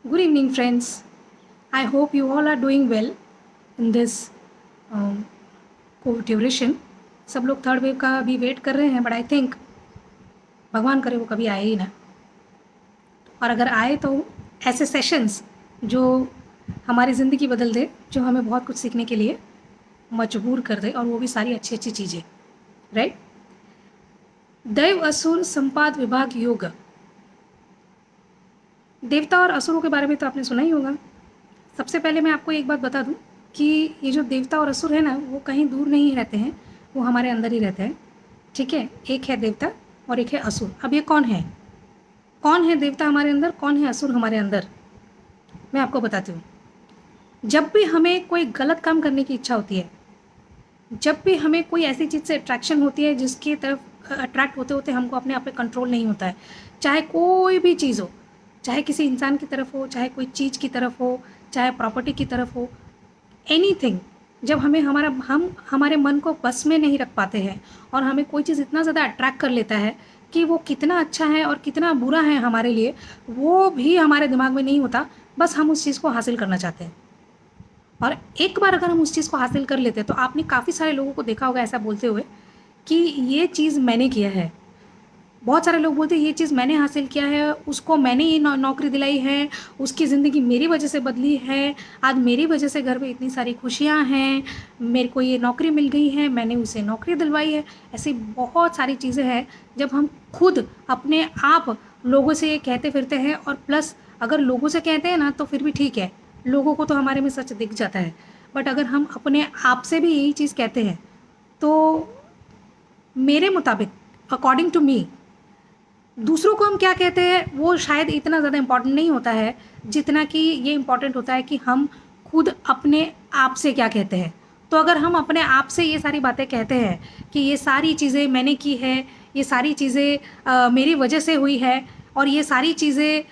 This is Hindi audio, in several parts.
Good evening, friends. I hope you all are doing well in this Covid duration. सब लोग थर्ड वेव का भी वेट कर रहे हैं, बट आई थिंक भगवान करे वो कभी आए ही ना. और अगर आए तो ऐसे सेशंस जो हमारी ज़िंदगी बदल दे, जो हमें बहुत कुछ सीखने के लिए मजबूर कर दे, और वो भी सारी अच्छी अच्छी चीज़ें. राइट. दैव असुर संपाद विभाग योग. देवता और असुरों के बारे में तो आपने सुना ही होगा. सबसे पहले मैं आपको एक बात बता दूं कि ये जो देवता और असुर है ना, वो कहीं दूर नहीं रहते हैं, वो हमारे अंदर ही रहते हैं. ठीक है. एक है देवता और एक है असुर. अब ये कौन है देवता हमारे अंदर, कौन है असुर हमारे अंदर, मैं आपको बताती हूँ. जब भी हमें कोई गलत काम करने की इच्छा होती है, जब भी हमें कोई ऐसी चीज़ से अट्रैक्शन होती है जिसकी तरफ अट्रैक्ट होते होते हमको अपने आप पे कंट्रोल नहीं होता है, चाहे कोई भी चीज़ हो, चाहे किसी इंसान की तरफ हो, चाहे कोई चीज़ की तरफ हो, चाहे प्रॉपर्टी की तरफ हो, एनीथिंग. जब हम हमारे मन को बस में नहीं रख पाते हैं और हमें कोई चीज़ इतना ज़्यादा अट्रैक्ट कर लेता है कि वो कितना अच्छा है और कितना बुरा है हमारे लिए, वो भी हमारे दिमाग में नहीं होता. बस हम उस चीज़ को हासिल करना चाहते हैं. और एक बार अगर हम उस चीज़ को हासिल कर लेते हैं, तो आपने काफ़ी सारे लोगों को देखा होगा ऐसा बोलते हुए कि ये चीज़ मैंने किया है. बहुत सारे लोग बोलते हैं ये चीज़ मैंने हासिल किया है, उसको मैंने ये नौकरी दिलाई है, उसकी ज़िंदगी मेरी वजह से बदली है, आज मेरी वजह से घर में इतनी सारी खुशियाँ हैं, मेरे को ये नौकरी मिल गई है, मैंने उसे नौकरी दिलवाई है. ऐसी बहुत सारी चीज़ें हैं जब हम खुद अपने आप लोगों से ये कहते फिरते हैं. और प्लस अगर लोगों से कहते हैं ना तो फिर भी ठीक है, लोगों को तो हमारे में सच दिख जाता है. बट अगर हम अपने आप से भी यही चीज़ कहते हैं, तो मेरे मुताबिक, अकॉर्डिंग टू मी, दूसरों को हम क्या कहते हैं वो शायद इतना ज़्यादा इम्पॉर्टेंट नहीं होता है जितना कि ये इम्पॉर्टेंट होता है कि हम खुद अपने आप से क्या कहते हैं. तो अगर हम अपने आप से ये सारी बातें कहते हैं कि ये सारी चीज़ें मैंने की है, ये सारी चीज़ें मेरी वजह से हुई है, और ये सारी चीज़ें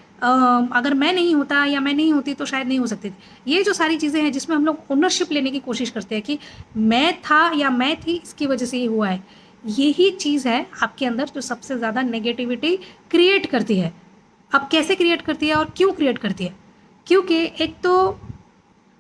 अगर मैं नहीं होता या मैं नहीं होती तो शायद नहीं हो सकती थी. ये जो सारी चीज़ें हैं जिसमें हम लोग ओनरशिप लेने की कोशिश करते हैं कि मैं था या मैं थी, इसकी वजह से ये हुआ है, यही चीज़ है आपके अंदर जो सबसे ज़्यादा नेगेटिविटी क्रिएट करती है. अब कैसे क्रिएट करती है और क्यों क्रिएट करती है? क्योंकि एक तो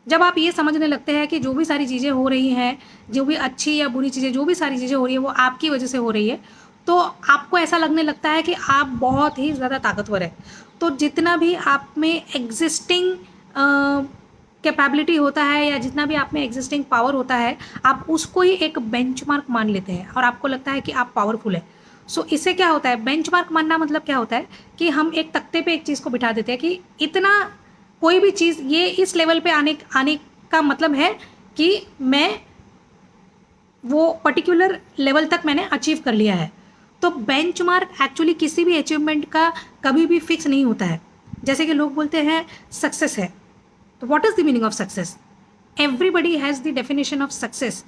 जब आप ये समझने लगते हैं कि जो भी सारी चीज़ें हो रही हैं, जो भी अच्छी या बुरी चीज़ें, जो भी सारी चीज़ें हो रही है वो आपकी वजह से हो रही है, तो आपको ऐसा लगने लगता है कि आप बहुत ही ज़्यादा ताकतवर है. तो जितना भी आप में एग्जिस्टिंग कैपेबिलिटी होता है या जितना भी आप में एग्जिस्टिंग पावर होता है, आप उसको ही एक बेंचमार्क मान लेते हैं और आपको लगता है कि आप पावरफुल है. सो इससे क्या होता है, बेंचमार्क मानना मतलब क्या होता है कि हम एक तख्ते पे एक चीज़ को बिठा देते हैं कि इतना, कोई भी चीज़ ये इस लेवल पे आने आने का मतलब है कि मैं वो पर्टिकुलर लेवल तक मैंने अचीव कर लिया है. तो बेंचमार्क एक्चुअली किसी भी अचीवमेंट का कभी भी फिक्स नहीं होता है. जैसे कि लोग बोलते हैं सक्सेस है, तो what is the meaning of success? Everybody has the definition of success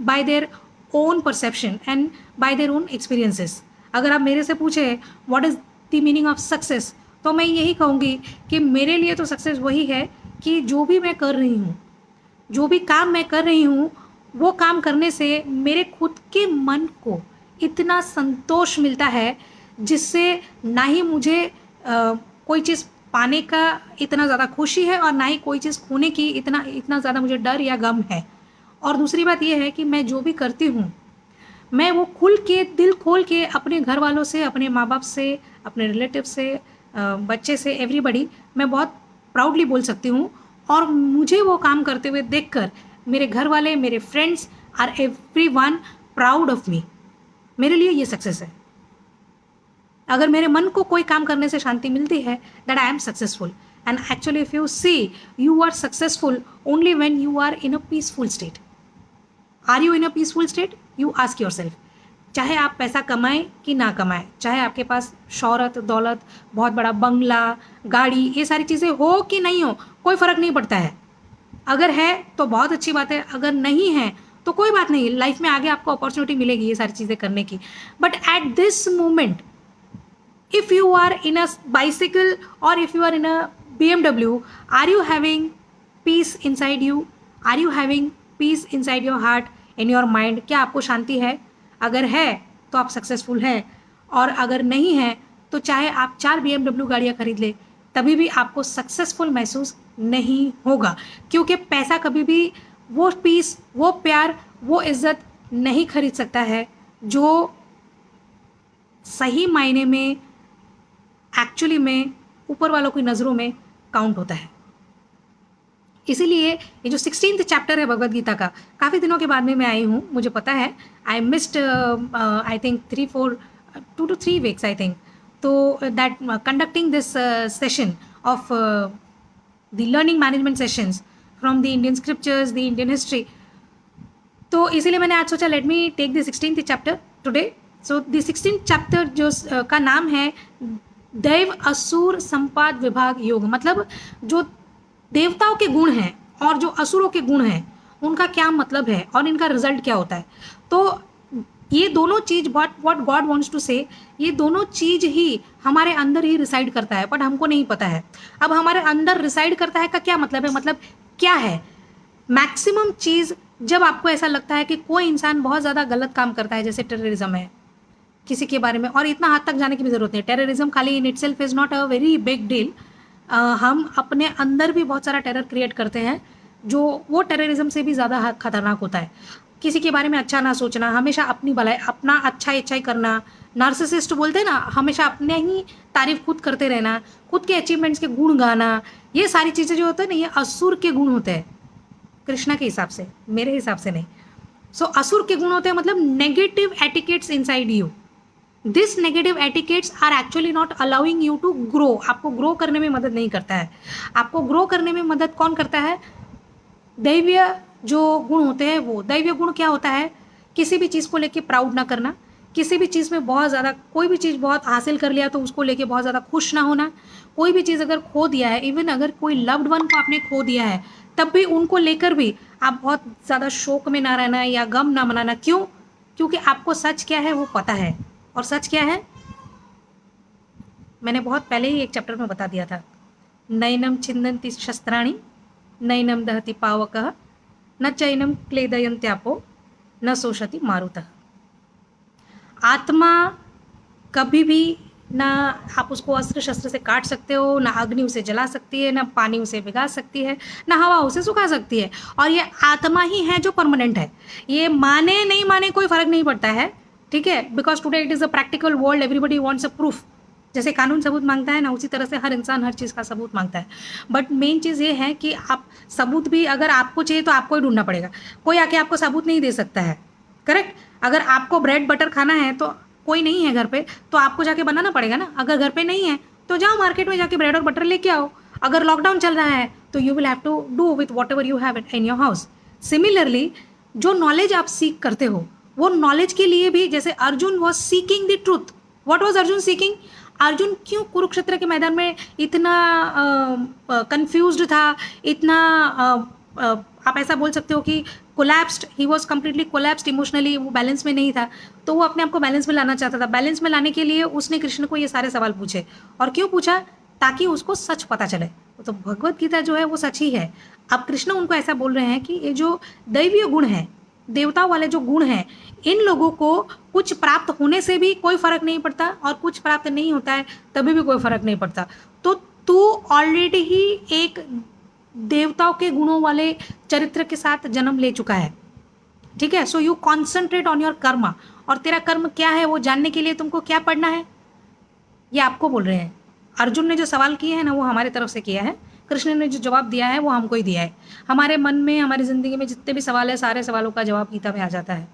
by their own perception and by their own experiences. अगर आप मेरे से पूछे what is the meaning of success, तो मैं यही कहूँगी कि मेरे लिए तो सक्सेस वही है कि जो भी मैं कर रही हूँ, जो भी काम मैं कर रही हूँ, वो काम करने से मेरे खुद के मन को इतना संतोष मिलता है जिससे ना ही मुझे कोई चीज़ पाने का इतना ज़्यादा खुशी है और ना ही कोई चीज़ खोने की इतना ज़्यादा मुझे डर या गम है. और दूसरी बात यह है कि मैं जो भी करती हूँ, मैं वो खुल के, दिल खोल के अपने घर वालों से, अपने माँ बाप से, अपने रिलेटिव से, बच्चे से, एवरीबडी, मैं बहुत प्राउडली बोल सकती हूँ. और मुझे वो काम करते हुए देखकर मेरे घर वाले, मेरे friends are everyone proud of me. मेरे लिए ये सक्सेस है. अगर मेरे मन को कोई काम करने से शांति मिलती है, that I am successful. And actually if you see, you are successful only when you are in a peaceful state. Are you in a peaceful state? You ask yourself. चाहे आप पैसा कमाएं कि ना कमाएं, चाहे आपके पास शौहरत, दौलत, बहुत बड़ा बंगला, गाड़ी, ये सारी चीज़ें हो कि नहीं हो, कोई फ़र्क नहीं पड़ता है. अगर है तो बहुत अच्छी बात है, अगर नहीं है तो कोई बात नहीं, लाइफ में आगे आपको अपॉर्चुनिटी मिलेगी ये सारी चीज़ें करने की. But at this moment, if you are in a bicycle or if you are in a BMW, are you having peace inside you? Are you having peace inside your heart, in your mind? क्या आपको शांति है? अगर है तो आप सक्सेसफुल हैं, और अगर नहीं है तो चाहे आप 4 BMW गाड़ियाँ खरीद ले, तभी भी आपको सक्सेसफुल महसूस नहीं होगा, क्योंकि पैसा कभी भी वो पीस, वो प्यार, वो इज्जत नहीं खरीद सकता है जो सही मायने में, एक्चुअली में, ऊपर वालों की नज़रों में काउंट होता है। इसीलिए ये जो 16th चैप्टर है भगवद गीता का, काफ़ी दिनों के बाद में मैं आई हूँ, मुझे पता है, I missed I think 2 to 3 weeks I think, तो that conducting this session of the learning management sessions from the Indian scriptures, the Indian history. तो इसीलिए मैंने आज सोचा let me take the 16th chapter today. So the 16th chapter जो का नाम है दैव असुर संपाद विभाग योग, मतलब जो देवताओं के गुण हैं और जो असुरों के गुण हैं उनका क्या मतलब है और इनका रिजल्ट क्या होता है। तो ये दोनों चीज़ व्हाट गॉड वांट्स टू से, ये दोनों चीज़ ही हमारे अंदर ही रिसाइड करता है, बट हमको नहीं पता है। अब हमारे अंदर रिसाइड करता है का क्या मतलब है, मतलब क्या है। मैक्सिमम चीज़ जब आपको ऐसा लगता है कि कोई इंसान बहुत ज़्यादा गलत काम करता है, जैसे टेररिज्म है किसी के बारे में, और इतना हद तक जाने की भी ज़रूरत नहीं, टेररिज्म खाली in itself is not a very big deal. हम अपने अंदर भी बहुत सारा टेरर क्रिएट करते हैं, जो वो टेररिज्म से भी ज़्यादा खतरनाक होता है। किसी के बारे में अच्छा ना सोचना, हमेशा अपनी भलाई, अपना अच्छाई करना, नार्सिसिस्ट बोलते हैं ना, हमेशा अपने ही तारीफ खुद करते रहना, खुद के अचीवमेंट्स के गुण गाना, ये सारी चीज़ें जो होते हैं ना, ये असुर के गुण होते हैं कृष्णा के हिसाब से, मेरे हिसाब से नहीं। सो असुर के गुण होते हैं, मतलब negative etiquettes inside you. This negative etiquettes are actually not allowing you to grow. आपको ग्रो करने में मदद नहीं करता है। आपको ग्रो करने में मदद कौन करता है, दैवीय जो गुण होते हैं वो। दैवीय गुण क्या होता है, किसी भी चीज़ को लेके प्राउड ना करना, किसी भी चीज़ में बहुत ज़्यादा, कोई भी चीज़ बहुत हासिल कर लिया तो उसको लेके बहुत ज़्यादा खुश ना होना। कोई भी चीज़ अगर खो दिया है, इवन अगर कोई लव्ड वन को आपने खो दिया है, तब भी उनको लेकर भी आप बहुत ज़्यादा शोक में ना रहना या गम ना मनाना। क्यों, क्योंकि आपको सच क्या है वो पता है। और सच क्या है, मैंने बहुत पहले ही एक चैप्टर में बता दिया था, नैनम छिन्दन्ति शस्त्राणि नैनम दहति पावकः न चैनम क्लेदयन्त्यापो न शोषति मारुतः। आत्मा कभी भी ना आप उसको अस्त्र शस्त्र से काट सकते हो, ना अग्नि उसे जला सकती है, ना पानी उसे भिगा सकती है, ना हवा उसे सुखा सकती है। और ये आत्मा ही है जो परमानेंट है। ये माने नहीं माने कोई फर्क नहीं पड़ता है, ठीक है, because today it is a practical world, everybody wants a proof. जैसे कानून सबूत मांगता है ना, उसी तरह से हर इंसान हर चीज़ का सबूत मांगता है। बट मेन चीज़ ये है कि आप सबूत भी अगर आपको चाहिए तो आपको ही ढूंढना पड़ेगा, कोई आके आपको सबूत नहीं दे सकता है। करेक्ट। अगर आपको ब्रेड बटर खाना है तो कोई नहीं है घर पे, तो आपको जाके बनाना पड़ेगा ना। अगर घर पे नहीं है तो जाओ मार्केट में जाके ब्रेड और बटर लेके आओ। अगर लॉकडाउन चल रहा है तो you will have to do with whatever you have it in your house. Similarly जो नॉलेज आप सीख करते हो, वो नॉलेज के लिए भी, जैसे Arjun was seeking the truth. What was Arjun seeking? Arjun क्यों कुरुक्षेत्र के मैदान में इतना कंफ्यूज्ड था, इतना आप ऐसा बोल सकते हो कि collapsed, he was completely collapsed emotionally, वो बैलेंस में नहीं था। तो वो अपने आप को बैलेंस में लाना चाहता था। बैलेंस में लाने के लिए उसने कृष्ण को ये सारे सवाल पूछे। और क्यों पूछा? ताकि उसको सच पता चले। तो भगवत गीता जो है वो सच ही है। अब कृष्ण उनको ऐसा बोल रहे हैं कि ये जो दैवीय गुण है, देवताओं वाले जो गुण हैं, इन लोगों को कुछ प्राप्त होने से भी कोई फर्क नहीं पड़ता और कुछ प्राप्त नहीं होता है तभी भी कोई फर्क नहीं पड़ता। तो तू ऑलरेडी ही एक देवताओं के गुणों वाले चरित्र के साथ जन्म ले चुका है, ठीक है। So you concentrate on your कर्म। और तेरा कर्म क्या है वो जानने के लिए तुमको क्या पढ़ना है, ये आपको बोल रहे हैं। अर्जुन ने जो सवाल किए हैं ना, वो हमारे तरफ से किया है। कृष्ण ने जो जवाब दिया है वो हमको ही दिया है। हमारे मन में, हमारी ज़िंदगी में जितने भी सवाल है, सारे सवालों का जवाब गीता में आ जाता है,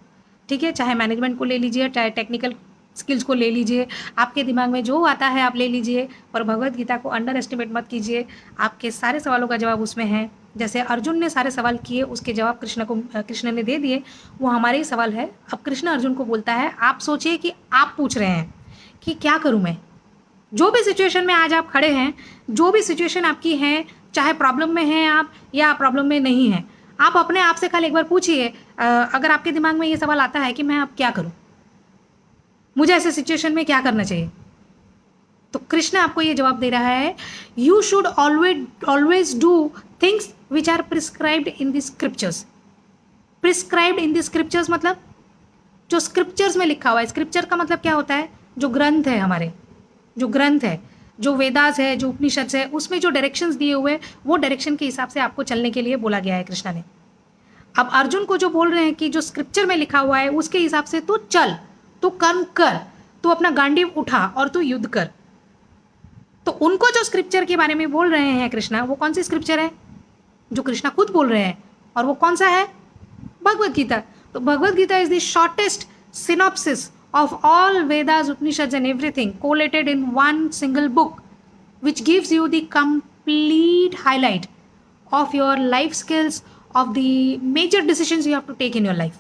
ठीक है। चाहे मैनेजमेंट को ले लीजिए, चाहे टेक्निकल स्किल्स को ले लीजिए, आपके दिमाग में जो आता है आप ले लीजिए, पर भगवत गीता को अंडर एस्टिमेट मत कीजिए। आपके सारे सवालों का जवाब उसमें है। जैसे अर्जुन ने सारे सवाल किए, उसके जवाब कृष्ण ने दे दिए, वो हमारे ही सवाल है। अब कृष्ण अर्जुन को बोलता है, आप सोचिए कि आप पूछ रहे हैं कि क्या करूँ मैं। जो भी सिचुएशन में आज आप खड़े हैं, जो भी सिचुएशन आपकी है, चाहे प्रॉब्लम में हैं आप या प्रॉब्लम में नहीं हैं, आप अपने आप से कल एक बार पूछिए, अगर आपके दिमाग में ये सवाल आता है कि मैं अब क्या करूं, मुझे ऐसे सिचुएशन में क्या करना चाहिए, तो कृष्ण आपको ये जवाब दे रहा है, you should always do things which are prescribed in the scriptures. Prescribed in the scriptures मतलब जो स्क्रिप्चर्स में लिखा हुआ है। स्क्रिप्चर का मतलब क्या होता है? जो ग्रंथ है, हमारे जो ग्रंथ है, जो वेदास है, जो उपनिषद है, उसमें जो डायरेक्शंस दिए हुए हैं वो डायरेक्शन के हिसाब से आपको चलने के लिए बोला गया है कृष्णा ने। अब अर्जुन को जो बोल रहे हैं कि जो स्क्रिप्चर में लिखा हुआ है उसके हिसाब से तू चल, तू कर्म कर, तू अपना गांडीव उठा और तू युद्ध कर। तो उनको जो स्क्रिप्चर के बारे में बोल रहे हैं कृष्णा, वो कौन सी स्क्रिप्चर है? जो कृष्णा खुद बोल रहे हैं, और वो कौन सा है? भगवद गीता। तो Bhagavad Gita is the shortest synopsis of all Vedas, Upanishads and everything collated in one single book, which gives you the complete highlight of your life skills, of the major decisions you have to take in your life.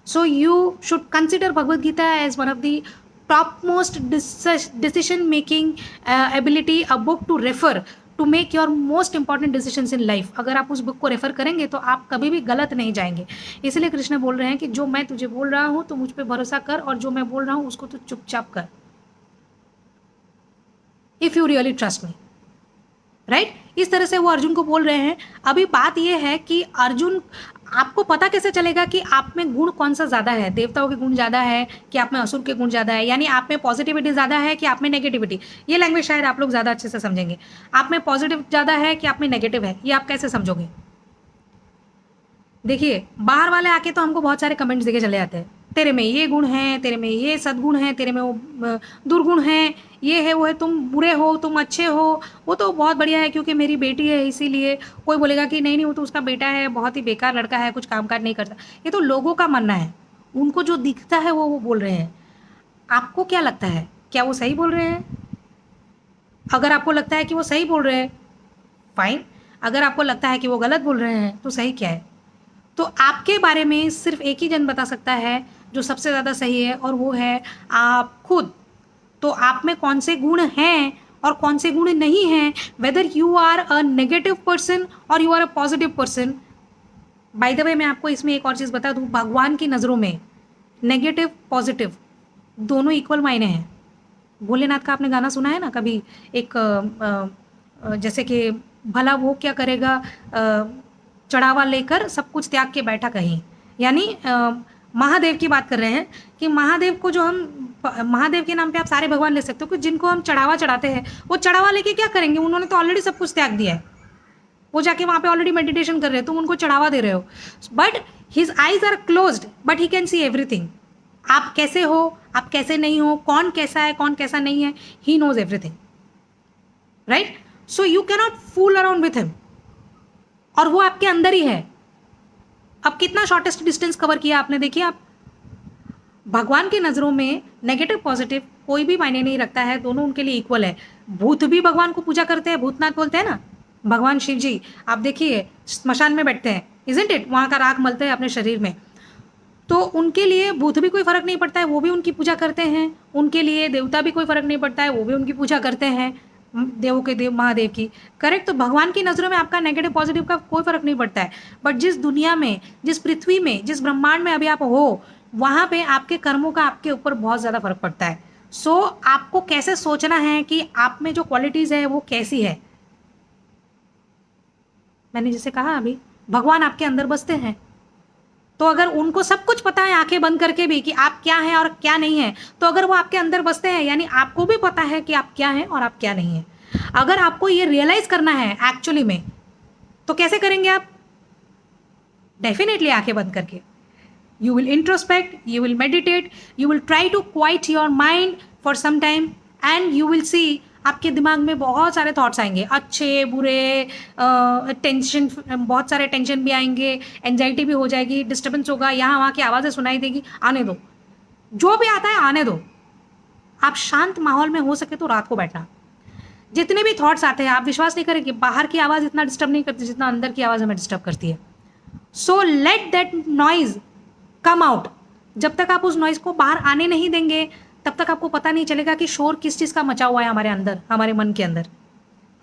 So you should consider Bhagavad Gita as one of the topmost decision making ability, a book to refer to make your most important decisions in life. अगर आप उस बुक को रेफर करेंगे तो आप कभी भी गलत नहीं जाएंगे। इसलिए कृष्ण बोल रहे हैं कि जो मैं तुझे बोल रहा हूँ तो मुझ पर भरोसा कर, और जो मैं बोल रहा हूँ उसको तू चुपचाप कर, if you really trust me, right. इस तरह से वो अर्जुन को बोल रहे हैं। अभी बात यह है कि अर्जुन, आपको पता कैसे चलेगा कि आप में गुण कौन सा ज़्यादा है? देवताओं के गुण ज़्यादा है कि आप में असुर के गुण ज़्यादा है? यानी आप में पॉजिटिविटी ज़्यादा है कि आप में नेगेटिविटी? ये लैंग्वेज शायद आप लोग ज़्यादा अच्छे से समझेंगे। आप में पॉजिटिव ज़्यादा है कि आप में नेगेटिव है, ये आप कैसे समझोगे? देखिए, बाहर वाले आके तो हमको बहुत सारे कमेंट्स देके चले जाते हैं, तेरे में ये गुण है, तेरे में ये सद्गुण है, तेरे में वो दुर्गुण है, ये है वो है, तुम बुरे हो, तुम अच्छे हो, वो तो बहुत बढ़िया है क्योंकि मेरी बेटी है इसीलिए। कोई बोलेगा कि नहीं नहीं वो तो उसका बेटा है, बहुत ही बेकार लड़का है, कुछ काम काज नहीं करता। ये तो लोगों का मानना है, उनको जो दिखता है वो बोल रहे हैं। आपको क्या लगता है, क्या वो सही बोल रहे हैं? अगर आपको लगता है कि वो सही बोल रहे हैं, फाइन। अगर आपको लगता है कि वो गलत बोल रहे हैं तो सही क्या है? तो आपके बारे में सिर्फ एक ही जन बता सकता है जो सबसे ज़्यादा सही है, और वो है आप खुद। तो आप में कौन से गुण हैं और कौन से गुण नहीं हैं, whether you are a negative person और you are a positive person. By the way, मैं आपको इसमें एक और चीज़ बता दूँ, भगवान की नज़रों में नेगेटिव पॉजिटिव दोनों इक्वल मायने हैं। भोलेनाथ का आपने गाना सुना है ना कभी? एक जैसे कि भला वो क्या करेगा, चढ़ावा लेकर सब कुछ त्याग के बैठा कहीं। यानी महादेव की बात कर रहे हैं कि महादेव को जो हम, महादेव के नाम पे आप सारे भगवान ले सकते हो, कि जिनको हम चढ़ावा चढ़ाते हैं वो चढ़ावा लेके क्या करेंगे? उन्होंने तो ऑलरेडी सब कुछ त्याग दिया है, वो जाके वहाँ पे ऑलरेडी मेडिटेशन कर रहे हैं, तुम उनको चढ़ावा दे रहे हो। But his eyes are closed but he can see everything. आप कैसे हो, आप कैसे नहीं हो, कौन कैसा है कौन कैसा नहीं है, he knows everything, right. So you cannot fool around with him, और वो आपके अंदर ही है। अब कितना शॉर्टेस्ट डिस्टेंस कवर किया आपने, देखिए आप। भगवान की नज़रों में नेगेटिव पॉजिटिव कोई भी मायने नहीं रखता है, दोनों उनके लिए इक्वल है। भूत भी भगवान को पूजा करते हैं, भूतनाथ बोलते हैं ना, भगवान शिव जी। आप देखिए स्मशान में बैठते हैं, इजंट इट, वहाँ का राख मलते हैं अपने शरीर में, तो उनके लिए भूत भी कोई फ़र्क नहीं पड़ता है, वो भी उनकी पूजा करते हैं। उनके लिए देवता भी कोई फ़र्क नहीं पड़ता है, वो भी उनकी पूजा करते हैं, देवों के देव महादेव की। करेक्ट। तो भगवान की नज़रों में आपका नेगेटिव पॉजिटिव का कोई फ़र्क नहीं पड़ता है। बट जिस दुनिया में, जिस पृथ्वी में, जिस ब्रह्मांड में अभी आप हो, वहाँ पे आपके कर्मों का आपके ऊपर बहुत ज़्यादा फर्क पड़ता है। सो आपको कैसे सोचना है कि आप में जो क्वालिटीज़ है वो कैसी है। मैंने जैसे कहा अभी, भगवान आपके अंदर बसते हैं, तो अगर उनको सब कुछ पता है आंखें बंद करके भी कि आप क्या हैं और क्या नहीं है, तो अगर वो आपके अंदर बसते हैं यानी आपको भी पता है कि आप क्या हैं और आप क्या नहीं हैं। अगर आपको ये रियलाइज करना है एक्चुअली में, तो कैसे करेंगे आप? डेफिनेटली आंखें बंद करके। You will introspect, you will meditate, you will try to quiet your mind for some time, and you will see आपके दिमाग में बहुत सारे थॉट्स आएंगे, अच्छे बुरे, टेंशन, बहुत सारे टेंशन भी आएंगे, एंजाइटी भी हो जाएगी, डिस्टर्बेंस होगा, यहाँ वहाँ की आवाज़ें सुनाई देगी। आने दो, जो भी आता है आने दो। आप शांत माहौल में हो सके तो रात को बैठना। जितने भी थॉट्स आते हैं, आप विश्वास नहीं करेंगे, बाहर की आवाज़ इतना डिस्टर्ब नहीं करती जितना अंदर की आवाज़ हमें डिस्टर्ब करती है। So let that noise come out. जब तक आप उस नॉइज़ को बाहर आने नहीं देंगे तब तक आपको पता नहीं चलेगा कि शोर किस चीज़ का मचा हुआ है हमारे अंदर, हमारे मन के अंदर।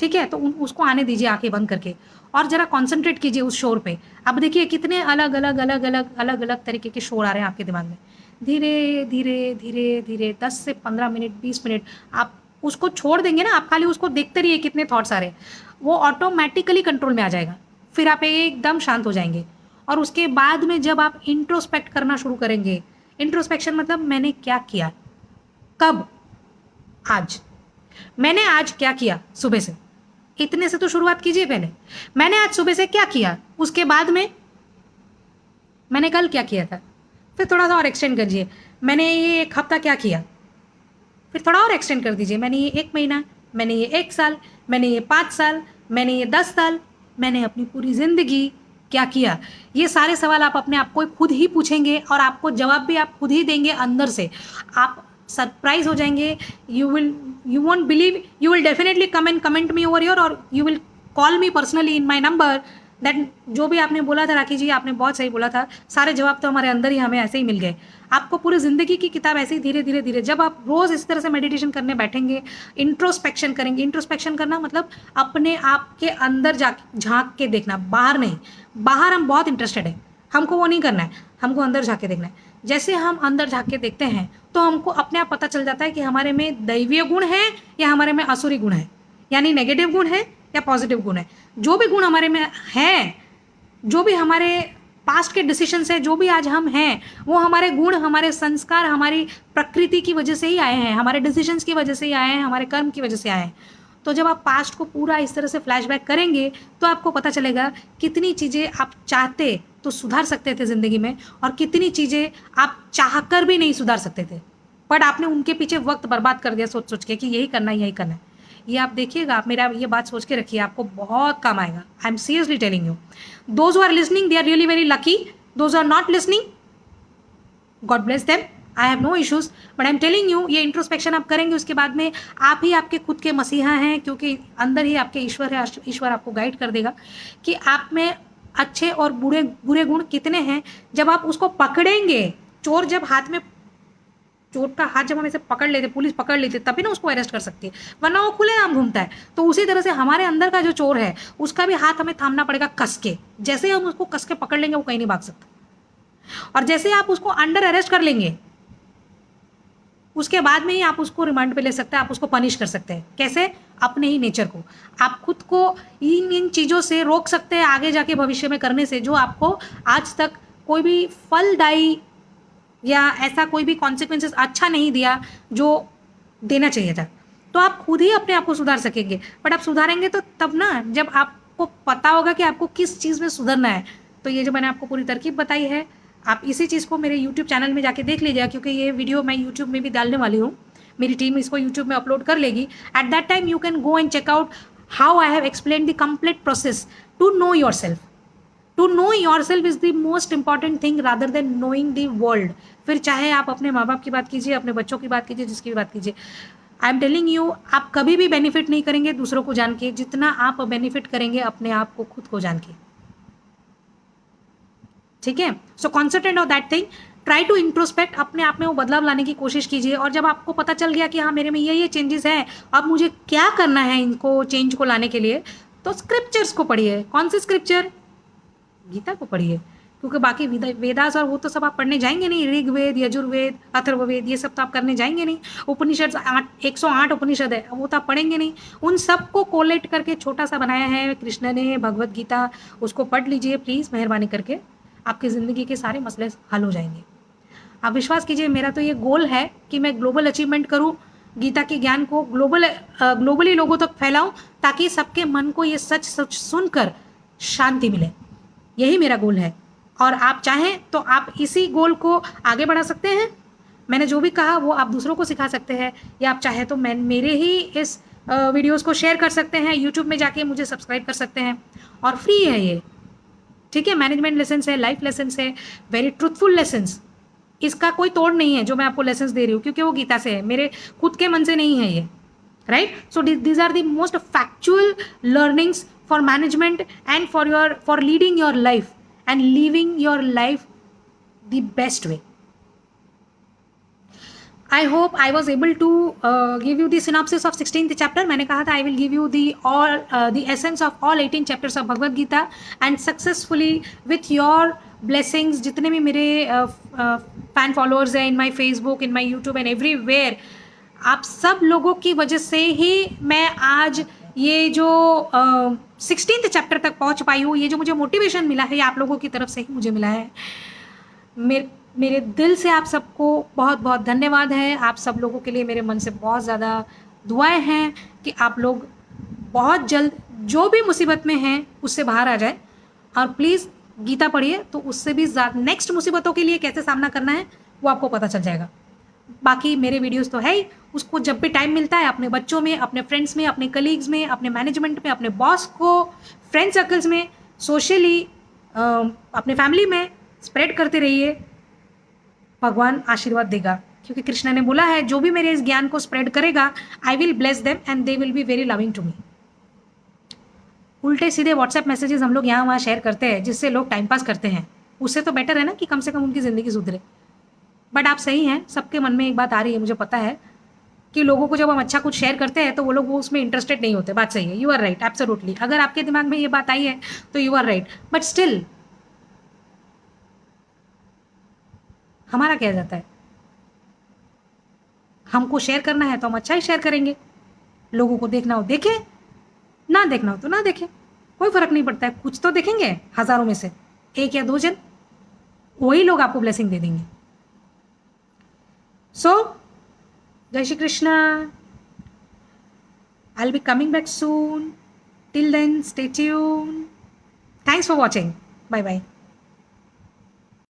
ठीक है, तो उसको आने दीजिए आंखें बंद करके, और ज़रा कॉन्सेंट्रेट कीजिए उस शोर पे। अब देखिए कितने अलग अलग अलग अलग अलग अलग तरीके के शोर आ रहे हैं आपके दिमाग में। धीरे धीरे धीरे धीरे 10 से 15 मिनट 20 मिनट आप उसको छोड़ देंगे ना, आप खाली उसको देखते रहिए कितने थॉट्स आ रहे हैं, वो ऑटोमेटिकली कंट्रोल में आ जाएगा। फिर आप एकदम शांत हो जाएंगे। और उसके बाद में जब आप इंट्रोस्पेक्ट करना शुरू करेंगे, इंट्रोस्पेक्शन मतलब मैंने क्या किया, कब, आज, मैंने आज क्या किया सुबह से, इतने से तो शुरुआत कीजिए पहले। मैंने आज सुबह से क्या किया, उसके बाद में मैंने कल क्या किया था, फिर थोड़ा सा और एक्सटेंड करिए, मैंने ये एक हफ्ता क्या किया, फिर थोड़ा और एक्सटेंड कर दीजिए, मैंने ये 1 महीना, मैंने ये 1 साल, मैंने ये 5 साल, मैंने ये 10 साल, मैंने अपनी पूरी ज़िंदगी क्या किया। ये सारे सवाल आप अपने आप को खुद ही पूछेंगे और आपको जवाब भी आप खुद ही देंगे अंदर से। आप सरप्राइज हो जाएंगे, you won't believe, you will definitely come and comment me over your, और you will call me personally in my number that जो भी आपने बोला था राखी जी, आपने बहुत सही बोला था, सारे जवाब तो हमारे अंदर ही हमें ऐसे ही मिल गए। आपको पूरी ज़िंदगी की किताब ऐसे ही धीरे धीरे धीरे, जब आप रोज़ इस तरह से मेडिटेशन करने बैठेंगे, इंट्रोस्पेक्शन करेंगे, इंट्रोस्पेक्शन करना मतलब अपने आप के अंदर जा झाँक के देखना, बाहर नहीं। बाहर हम बहुत इंटरेस्टेड है, हमको वो नहीं करना है, हमको अंदर झाँक के देखना है। जैसे हम अंदर झाँक के देखते हैं तो हमको अपने आप पता चल जाता है कि हमारे में दैवीय गुण है या हमारे में असुरी गुण है, यानी नेगेटिव गुण है या पॉजिटिव गुण है। जो भी गुण हमारे में है, जो भी हमारे पास्ट के डिसीजंस है, जो भी आज हम हैं, वो हमारे गुण, हमारे संस्कार, हमारी प्रकृति की वजह से ही आए हैं, हमारे डिसीजंस की वजह से ही आए हैं, हमारे कर्म की वजह से आए हैं। तो जब आप पास्ट को पूरा इस तरह से फ्लैशबैक करेंगे तो आपको पता चलेगा कितनी चीज़ें आप चाहते तो सुधार सकते थे ज़िंदगी में, और कितनी चीज़ें आप चाहकर भी नहीं सुधार सकते थे, बट आपने उनके पीछे वक्त बर्बाद कर दिया सोच सोच के कि यही करना है, यही करना है। ये आप देखिएगा, आप मेरा ये बात सोच के रखिए, आपको बहुत काम आएगा। I am seriously telling you, those who are listening they are really very lucky, those are not listening God bless them, I have no issues, but I am telling you, ये इंट्रोस्पेक्शन आप करेंगे, उसके बाद में आप ही आपके खुद के मसीहा हैं, क्योंकि अंदर ही आपके ईश्वर है। ईश्वर आपको गाइड कर देगा कि आप में अच्छे और बुरे गुण कितने हैं। जब आप उसको पकड़ेंगे, चोर जब हाथ में, चोर का हाथ जब हम ऐसे पकड़ लेते, पुलिस पकड़ लेते, तभी ना उसको अरेस्ट कर सकती है, वरना वो खुलेआम घूमता है। तो उसी तरह से हमारे अंदर का जो चोर है, उसका भी हाथ हमें थामना पड़ेगा कस के। जैसे ही हम उसको कस के पकड़ लेंगे, वो कहीं नहीं भाग सकता, और जैसे आप उसको अंडर अरेस्ट कर लेंगे, उसके बाद में ही आप उसको रिमांड पे ले सकते हैं, आप उसको पनिश कर सकते हैं। कैसे? अपने ही नेचर को, आप खुद को इन चीज़ों से रोक सकते हैं आगे जाके भविष्य में करने से, जो आपको आज तक कोई भी फलदायी या ऐसा कोई भी कॉन्सिक्वेंसेस अच्छा नहीं दिया जो देना चाहिए था। तो आप खुद ही अपने आप को सुधार सकेंगे, बट आप सुधारेंगे तो तब ना, जब आपको पता होगा कि आपको किस चीज़ में सुधरना है। तो ये जो मैंने आपको पूरी तरकीब बताई है, आप इसी चीज़ को मेरे यूट्यूब चैनल में जाके देख लीजिएगा, क्योंकि ये वीडियो मैं यूट्यूब में भी डालने वाली हूँ, मेरी टीम इसको यूट्यूब में अपलोड कर लेगी। At that time you can go and check out how I have explain the complete process to know yourself. To know yourself is the most important thing rather than knowing the world. फिर चाहे आप अपने माँ बाप की बात कीजिए, अपने बच्चों की बात कीजिए, जिसकी भी बात कीजिए, आई एम टेलिंग यू, आप कभी भी बेनिफिट नहीं करेंगे दूसरों को जान के, जितना आप बेनिफिट करेंगे अपने आप को, खुद को जान के। ठीक है, so concentrate on that thing, try to introspect, अपने आप में वो बदलाव लाने की कोशिश कीजिए। और जब आपको पता चल गया कि हाँ मेरे में ये चेंजेस हैं, अब मुझे क्या करना है इनको चेंज को लाने के लिए, तो स्क्रिप्चर्स को पढ़िए। कौन से स्क्रिप्चर? गीता को पढ़िए, क्योंकि बाकी वेदास और वो तो सब आप पढ़ने जाएंगे नहीं, ऋग्वेद, यजुर्वेद, अथर्ववेद, ये सब तो आप करने जाएंगे नहीं। उपनिषद 108 उपनिषद है, वो तो आप पढ़ेंगे नहीं। उन सबको कोलेट करके छोटा सा बनाया है कृष्ण ने, भगवत गीता, उसको पढ़ लीजिए प्लीज़, मेहरबानी करके, आपकी ज़िंदगी के सारे मसले हल हो जाएंगे। आप विश्वास कीजिए, मेरा तो ये गोल है कि मैं ग्लोबल अचीवमेंट करूँ, गीता के ज्ञान को ग्लोबली लोगों तक फैलाऊं, ताकि सबके मन को ये सच सुनकर शांति मिले। यही मेरा गोल है, और आप चाहें तो आप इसी गोल को आगे बढ़ा सकते हैं। मैंने जो भी कहा वो आप दूसरों को सिखा सकते हैं, या आप चाहे तो मेरे ही इस वीडियोस को शेयर कर सकते हैं, यूट्यूब में जाके मुझे सब्सक्राइब कर सकते हैं, और फ्री है ये। ठीक है, मैनेजमेंट लेसन्स है, लाइफ लेसन्स है, वेरी ट्रूथफुल लेसन्स, इसका कोई तोड़ नहीं है जो मैं आपको लेसन्स दे रही हूँ, क्योंकि वो गीता से है, मेरे खुद के मन से नहीं है ये, right. So these are the most factual learnings for management and for leading your life and living your life the best way. I hope I was able to give you the synopsis of 16th chapter. मैंने कहा था I will give you the essence of all 18 chapters of Bhagavad Gita, and successfully with your blessings, जितने भी मेरे fan followers हैं in my Facebook, in my YouTube and everywhere, आप सब लोगों की वजह से ही मैं आज ये जो 16th चैप्टर तक पहुंच पाई हूँ। ये जो मुझे मोटिवेशन मिला है, ये आप लोगों की तरफ से ही मुझे मिला है। मेरे दिल से आप सबको बहुत बहुत धन्यवाद है। आप सब लोगों के लिए मेरे मन से बहुत ज़्यादा दुआएं हैं कि आप लोग बहुत जल्द जो भी मुसीबत में हैं उससे बाहर आ जाए, और प्लीज़ गीता पढ़िए, तो उससे भी ज़्यादा नेक्स्ट मुसीबतों के लिए कैसे सामना करना है वो आपको पता चल जाएगा। बाकी मेरे वीडियोस तो है ही, उसको जब भी टाइम मिलता है अपने बच्चों में, अपने फ्रेंड्स में, अपने कलीग्स में, अपने मैनेजमेंट में, अपने बॉस को, फ्रेंड सर्कल्स में, सोशली, अपने फैमिली में स्प्रेड करते रहिए। भगवान आशीर्वाद देगा, क्योंकि कृष्ण ने बोला है जो भी मेरे इस ज्ञान को स्प्रेड करेगा, I will bless them and they will be very loving to me. उल्टे सीधे व्हाट्सएप मैसेजेस हम लोग यहाँ वहाँ शेयर करते हैं जिससे लोग टाइम पास करते हैं, उससे तो बेटर है ना कि कम से कम उनकी ज़िंदगी सुधरे। बट आप सही हैं, सबके मन में एक बात आ रही है, मुझे पता है कि लोगों को जब हम अच्छा कुछ शेयर करते हैं तो वो लोग वो उसमें इंटरेस्टेड नहीं होते। बात सही है, यू आर राइट, एब्सोल्युटली। अगर आपके दिमाग में ये बात आई है तो you are right, but still हमारा क्या जाता है, हमको शेयर करना है तो हम अच्छा ही शेयर करेंगे। लोगों को देखना हो देखे, ना देखना हो तो ना देखे, कोई फर्क नहीं पड़ता है। कुछ तो देखेंगे हजारों में से, एक या दो जन, वही लोग आपको ब्लेसिंग दे देंगे। सो जय Shri Krishna, I'll be coming back soon. Till then, stay tuned. Thanks for watching. Bye bye.